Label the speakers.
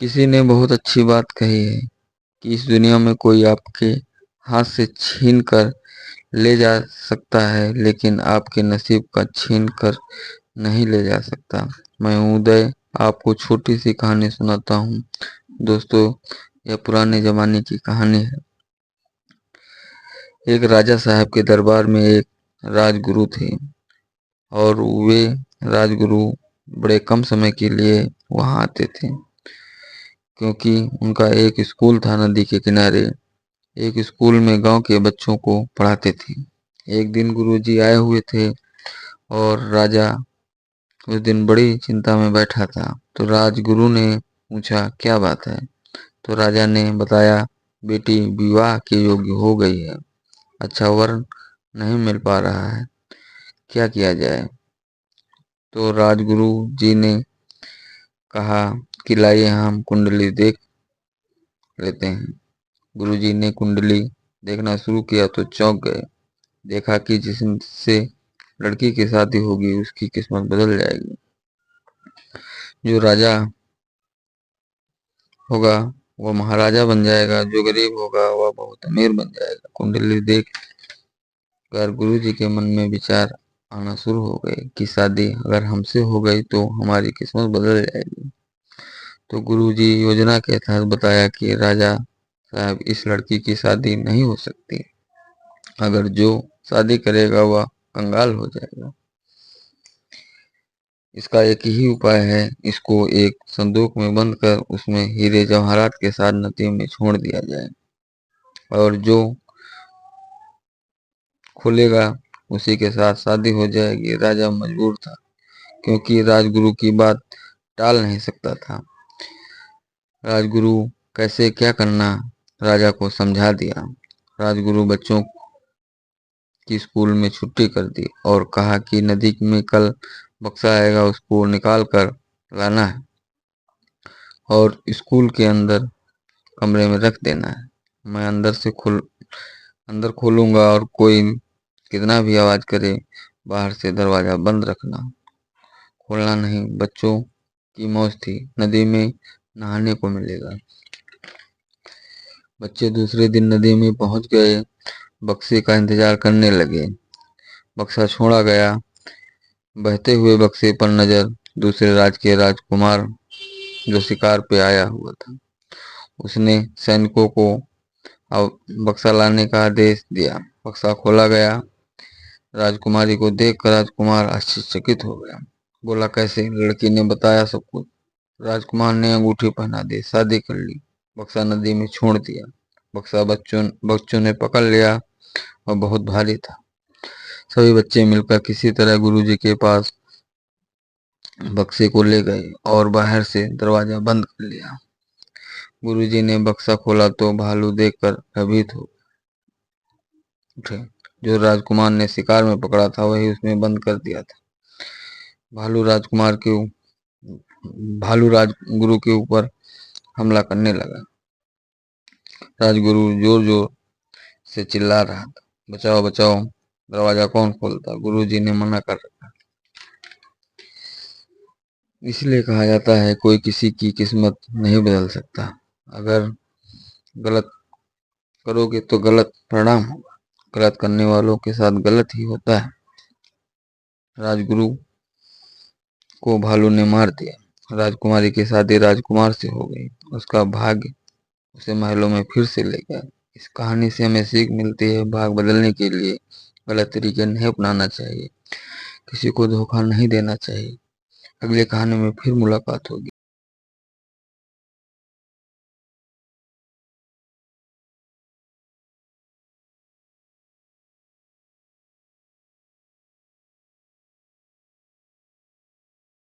Speaker 1: किसी ने बहुत अच्छी बात कही है कि इस दुनिया में कोई आपके हाथ से छीन कर ले जा सकता है, लेकिन आपके नसीब का छीन कर नहीं ले जा सकता। मैं हूँ उदय, आपको छोटी सी कहानी सुनाता हूँ। दोस्तों, यह पुराने जमाने की कहानी है। एक राजा साहब के दरबार में एक राजगुरु थे और वे राजगुरु बड़े कम समय के लिए वहां आते थे, क्योंकि उनका एक स्कूल था नदी के किनारे। एक स्कूल में गांव के बच्चों को पढ़ाते थे। एक दिन गुरुजी आए हुए थे और राजा उस दिन बड़ी चिंता में बैठा था। तो राजगुरु ने पूछा, क्या बात है? तो राजा ने बताया, बेटी विवाह के योग्य हो गई है, अच्छा वर नहीं मिल पा रहा है, क्या किया जाए? तो राजगुरु जी ने कहा कि लाइए हम कुंडली देख लेते हैं। गुरुजी ने कुंडली देखना शुरू किया तो चौंक गए। देखा कि जिससे लड़की की शादी होगी उसकी किस्मत बदल जाएगी। जो राजा होगा वह महाराजा बन जाएगा, जो गरीब होगा वह बहुत अमीर बन जाएगा। कुंडली देख कर गुरुजी के मन में विचार आना शुरू हो गए कि शादी अगर हमसे हो गई तो हमारी किस्मत बदल जाएगी। तो गुरुजी योजना के तहत बताया कि राजा साहब, इस लड़की की शादी नहीं हो सकती। अगर जो शादी करेगा वह कंगाल हो जाएगा। इसका एक ही उपाय है, इसको एक संदूक में बंद कर उसमें हीरे जवाहरात के साथ नदी में छोड़ दिया जाए, और जो खुलेगा उसी के साथ शादी हो जाएगी। राजा मजबूर था, क्योंकि राजगुरु की बात टाल नहीं सकता था। राजगुरु कैसे क्या करना राजा को समझा दिया। राजगुरु बच्चों की स्कूल में छुट्टी कर दी और कहा कि नदी में कल बक्सा आएगा, उसको निकाल कर लाना है और स्कूल के अंदर कमरे में रख देना है। मैं अंदर खोलूंगा और कोई कितना भी आवाज करे बाहर से दरवाजा बंद रखना, खोलना नहीं। बच्चों की मौज थी, नदी में नहाने को मिलेगा। बच्चे दूसरे दिन नदी में पहुंच गए, बक्से का इंतजार करने लगे। बक्सा छोड़ा गया। बहते हुए बक्से पर नजर दूसरे राज के राजकुमार जो शिकार पे आया हुआ था। उसने सैनिकों को अब बक्सा लाने का आदेश दिया। बक्सा खोला गया। राजकुमारी को देखकर राजकुमार आश्चर्यचकित हो गया। बोला, कैसे? लड़की ने बताया सब कुछ। राजकुमार ने अंगूठी पहना दी, शादी कर ली, बक्सा नदी में छोड़ दिया। बक्सा बच्चों ने पकड़ लिया और बहुत भारी था। सभी बच्चे मिलकर किसी तरह गुरुजी के पास बक्से को ले गए और बाहर से दरवाजा बंद कर लिया। गुरुजी ने बक्सा खोला तो भालू देखकर भयभीत हो उठे। जो राजकुमार ने शिकार में पकड़ा था वही उसमें बंद कर दिया था। भालू राजकुमार के भालू राजगुरु के ऊपर हमला करने लगा। राजगुरु जोर जोर से चिल्ला रहा था, बचाओ बचाओ, दरवाजा कौन खोलता? गुरुजी ने मना कर रखा। इसलिए कहा जाता है, कोई किसी की किस्मत नहीं बदल सकता। अगर गलत करोगे तो गलत परिणाम होगा। गलत करने वालों के साथ गलत ही होता है। राजगुरु को भालू ने मार दिया। राजकुमारी की शादी राजकुमार से हो गई। उसका भाग्य उसे महलों में फिर से ले गया। इस कहानी से हमें सीख मिलती है, भाग बदलने के लिए गलत तरीके नहीं अपनाना चाहिए, किसी को धोखा नहीं देना चाहिए। अगली कहानी में फिर मुलाकात होगी।